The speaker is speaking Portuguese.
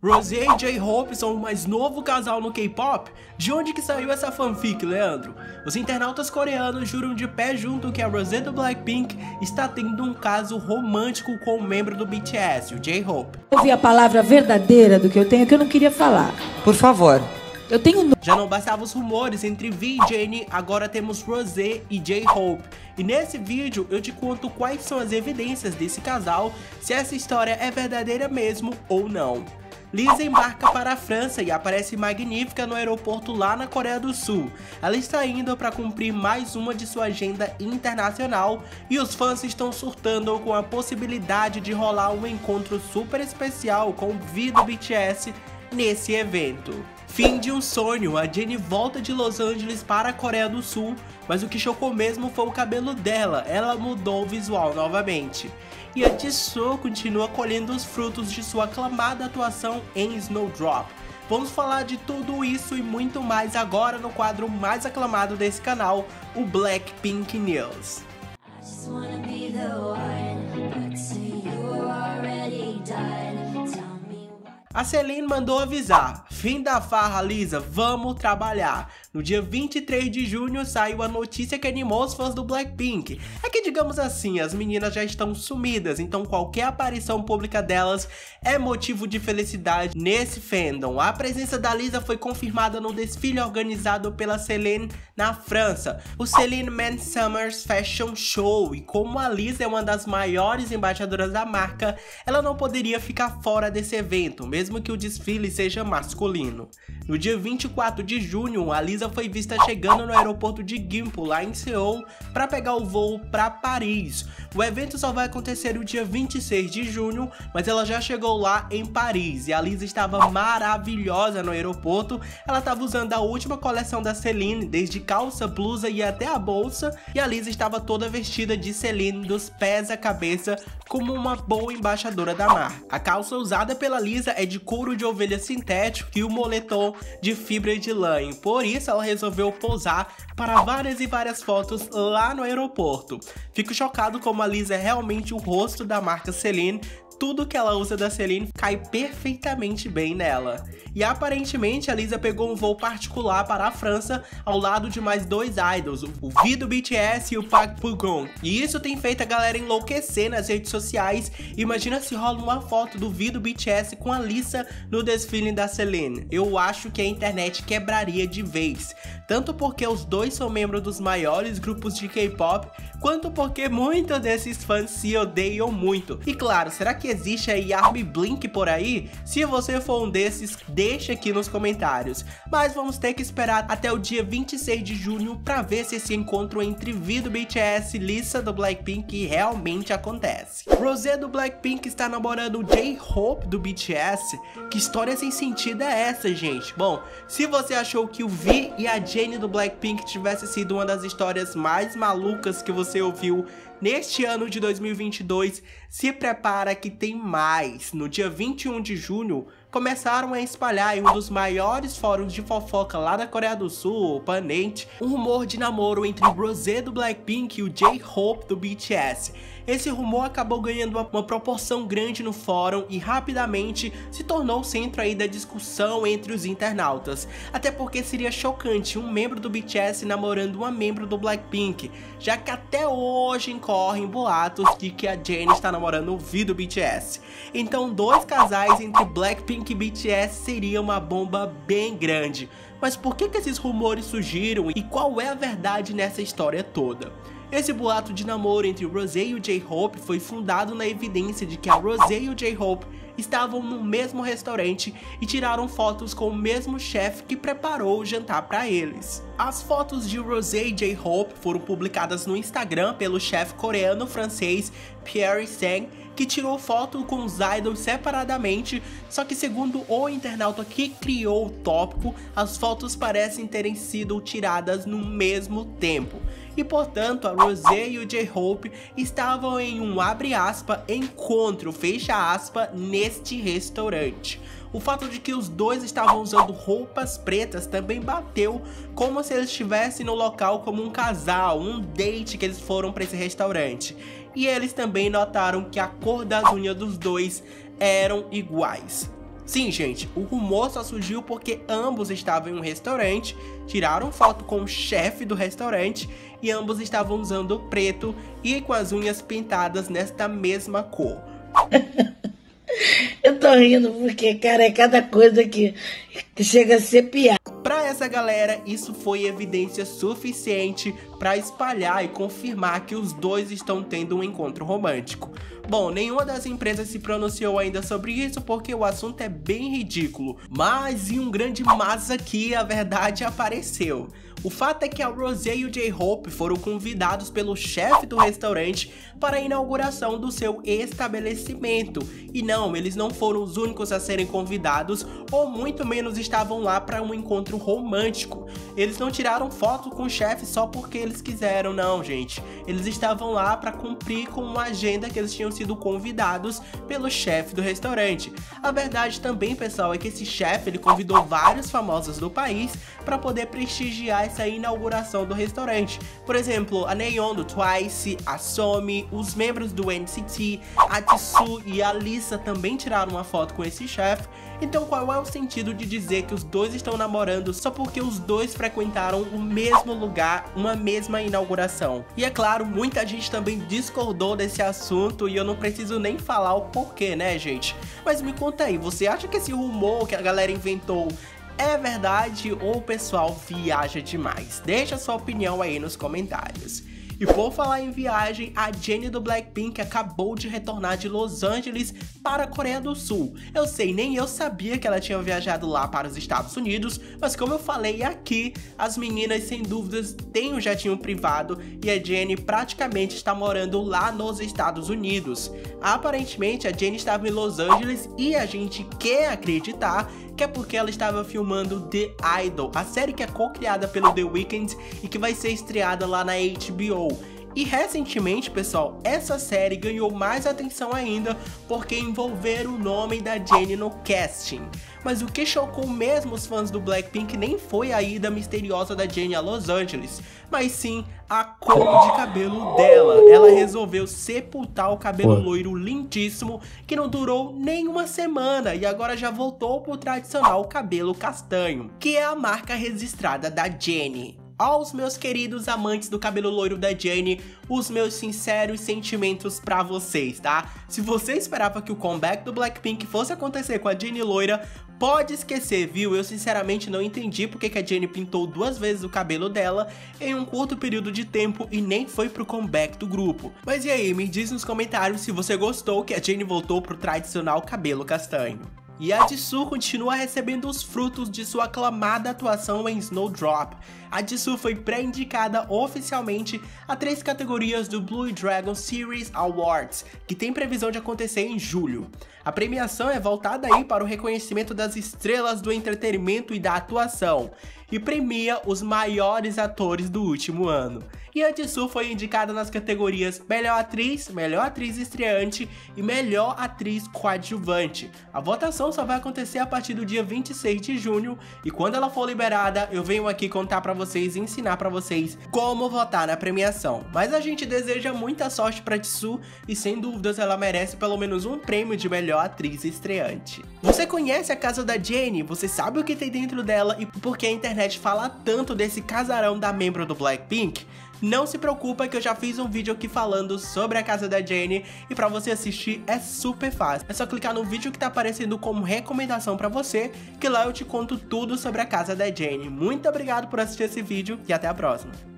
Rosé e J-Hope são o mais novo casal no K-pop? De onde que saiu essa fanfic, Leandro? Os internautas coreanos juram de pé junto que a Rosé do Blackpink está tendo um caso romântico com um membro do BTS, o J-Hope. Ouvi a palavra verdadeira do que eu tenho, que eu não queria falar. Por favor. Eu tenho... Já não bastavam os rumores entre V e Jennie, agora temos Rosé e J-Hope. E nesse vídeo eu te conto quais são as evidências desse casal, se essa história é verdadeira mesmo ou não. Lisa embarca para a França e aparece magnífica no aeroporto lá na Coreia do Sul. Ela está indo para cumprir mais uma de sua agenda internacional e os fãs estão surtando com a possibilidade de rolar um encontro super especial com o V do BTS nesse evento. Fim de um sonho, a Jennie volta de Los Angeles para a Coreia do Sul, mas o que chocou mesmo foi o cabelo dela, ela mudou o visual novamente. E a Jisoo continua colhendo os frutos de sua aclamada atuação em Snowdrop. Vamos falar de tudo isso e muito mais agora no quadro mais aclamado desse canal, o Blackpink News. A Celine mandou avisar, fim da farra Lisa, vamos trabalhar. No dia 23 de junho saiu a notícia que animou os fãs do Blackpink. É que, digamos assim, as meninas já estão sumidas, então qualquer aparição pública delas é motivo de felicidade nesse fandom. A presença da Lisa foi confirmada no desfile organizado pela Celine na França, o Celine Man Summers Fashion Show, e como a Lisa é uma das maiores embaixadoras da marca, ela não poderia ficar fora desse evento, mesmo que o desfile seja masculino. No dia 24 de junho, a Lisa foi vista chegando no aeroporto de Gimpo, lá em Seul, para pegar o voo para Paris. O evento só vai acontecer no dia 26 de junho, mas ela já chegou lá em Paris e a Lisa estava maravilhosa no aeroporto. Ela estava usando a última coleção da Celine, desde calça, blusa e até a bolsa, e a Lisa estava toda vestida de Celine dos pés à cabeça, como uma boa embaixadora da marca. A calça usada pela Lisa é de couro de ovelha sintético e o moletom de fibra de lã, e por isso ela resolveu posar para várias e várias fotos lá no aeroporto. Fico chocado como a Lisa é realmente o rosto da marca Celine. Tudo que ela usa da Celine cai perfeitamente bem nela. E aparentemente a Lisa pegou um voo particular para a França ao lado de mais dois idols, o V do BTS e o Park Bo-gum. E isso tem feito a galera enlouquecer nas redes sociais. Imagina se rola uma foto do V do BTS com a Lisa no desfile da Celine. Eu acho que a internet quebraria de vez. Tanto porque os dois são membros dos maiores grupos de K-pop, quanto porque muitos desses fãs se odeiam muito. E claro, será que existe aí Army Blink por aí? Se você for um desses, deixa aqui nos comentários. Mas vamos ter que esperar até o dia 26 de junho para ver se esse encontro entre V do BTS e Lisa do Blackpink realmente acontece. Rosé do Blackpink está namorando o J-Hope do BTS? Que história sem sentido é essa, gente? Bom, se você achou que o V e a Jennie do Blackpink tivesse sido uma das histórias mais malucas que você ouviu neste ano de 2022, se prepara que tem mais. No dia 21 de junho, começaram a espalhar em um dos maiores fóruns de fofoca lá da Coreia do Sul, o Pan8, um rumor de namoro entre o Rosé do Blackpink e o J-Hope do BTS. Esse rumor acabou ganhando uma proporção grande no fórum e rapidamente se tornou o centro aí da discussão entre os internautas. Até porque seria chocante um membro do BTS namorando uma membro do Blackpink, já que até hoje correm boatos de que a Jennie está namorando o V do BTS. Então dois casais entre Blackpink e BTS seria uma bomba bem grande. Mas por que esses rumores surgiram e qual é a verdade nessa história toda? Esse boato de namoro entre o Rosé e o J-Hope foi fundado na evidência de que a Rosé e o J-Hope estavam no mesmo restaurante e tiraram fotos com o mesmo chefe que preparou o jantar para eles. As fotos de Rosé e J-Hope foram publicadas no Instagram pelo chefe coreano-francês Pierre Sang, que tirou foto com os idols separadamente, só que segundo o internauta que criou o tópico, as fotos parecem terem sido tiradas no mesmo tempo. E portanto a Rosé e o J-Hope estavam em um abre aspas encontro fecha aspas neste restaurante. O fato de que os dois estavam usando roupas pretas também bateu como se eles estivessem no local como um casal, um date que eles foram para esse restaurante. E eles também notaram que a cor das unhas dos dois eram iguais. Sim, gente, o rumor só surgiu porque ambos estavam em um restaurante, tiraram foto com o chefe do restaurante e ambos estavam usando preto e com as unhas pintadas nesta mesma cor. Eu tô rindo porque, cara, é cada coisa que chega a ser piada. Para essa galera, isso foi evidência suficiente para espalhar e confirmar que os dois estão tendo um encontro romântico. Bom, nenhuma das empresas se pronunciou ainda sobre isso porque o assunto é bem ridículo, mas em um grande mas aqui a verdade apareceu. O fato é que a Rosé e o J-Hope foram convidados pelo chefe do restaurante para a inauguração do seu estabelecimento. E não, eles não foram os únicos a serem convidados, ou muito menos estavam lá para um encontro romântico. Eles não tiraram foto com o chefe só porque eles quiseram, não, gente. Eles estavam lá para cumprir com uma agenda que eles tinham sido convidados pelo chefe do restaurante. A verdade também, pessoal, é que esse chefe ele convidou vários famosos do país para poder prestigiar essa inauguração do restaurante. Por exemplo, a Nayeon do Twice, a Somi, os membros do NCT, a Jisoo e a Lisa também tiraram uma foto com esse chefe. Então qual é o sentido de dizer que os dois estão namorando só porque os dois frequentaram o mesmo lugar, uma mesma inauguração? E é claro, muita gente também discordou desse assunto e eu não preciso nem falar o porquê, né, gente? Mas me conta aí, você acha que esse rumor que a galera inventou é verdade ou o pessoal viaja demais? Deixa sua opinião aí nos comentários. E por falar em viagem, a Jennie do Blackpink acabou de retornar de Los Angeles para a Coreia do Sul. Eu sei, nem eu sabia que ela tinha viajado lá para os Estados Unidos, mas como eu falei aqui, as meninas sem dúvidas têm um jetinho privado e a Jennie praticamente está morando lá nos Estados Unidos. Aparentemente a Jennie estava em Los Angeles e a gente quer acreditar que é porque ela estava filmando The Idol, a série que é co-criada pelo The Weeknd e que vai ser estreada lá na HBO. E recentemente, pessoal, essa série ganhou mais atenção ainda porque envolveram o nome da Jennie no casting. Mas o que chocou mesmo os fãs do Blackpink nem foi a ida misteriosa da Jennie a Los Angeles, mas sim a cor de cabelo dela. Ela resolveu sepultar o cabelo loiro lindíssimo que não durou nem uma semana e agora já voltou pro tradicional cabelo castanho, que é a marca registrada da Jennie. Aos meus queridos amantes do cabelo loiro da Jennie, os meus sinceros sentimentos pra vocês, tá? Se você esperava que o comeback do Blackpink fosse acontecer com a Jennie loira, pode esquecer, viu? Eu sinceramente não entendi porque que a Jennie pintou 2 vezes o cabelo dela em um curto período de tempo e nem foi pro comeback do grupo. Mas e aí, me diz nos comentários se você gostou que a Jennie voltou pro tradicional cabelo castanho. E a Jisoo continua recebendo os frutos de sua aclamada atuação em Snowdrop. A Jisoo foi pré-indicada oficialmente a 3 categorias do Blue Dragon Series Awards, que tem previsão de acontecer em julho. A premiação é voltada aí para o reconhecimento das estrelas do entretenimento e da atuação, e premia os maiores atores do último ano. E a Jisoo foi indicada nas categorias Melhor Atriz Estreante e Melhor Atriz Coadjuvante. A votação só vai acontecer a partir do dia 26 de junho e quando ela for liberada, eu venho aqui contar pra vocês e ensinar pra vocês como votar na premiação. Mas a gente deseja muita sorte pra Jisoo e sem dúvidas ela merece pelo menos um prêmio de Melhor Atriz Estreante. Você conhece a casa da Jennie? Você sabe o que tem dentro dela e por que a internet fala tanto desse casarão da membro do Blackpink? Não se preocupa que eu já fiz um vídeo aqui falando sobre a casa da Jennie e pra você assistir é super fácil. É só clicar no vídeo que tá aparecendo como recomendação pra você, que lá eu te conto tudo sobre a casa da Jennie. Muito obrigado por assistir esse vídeo e até a próxima.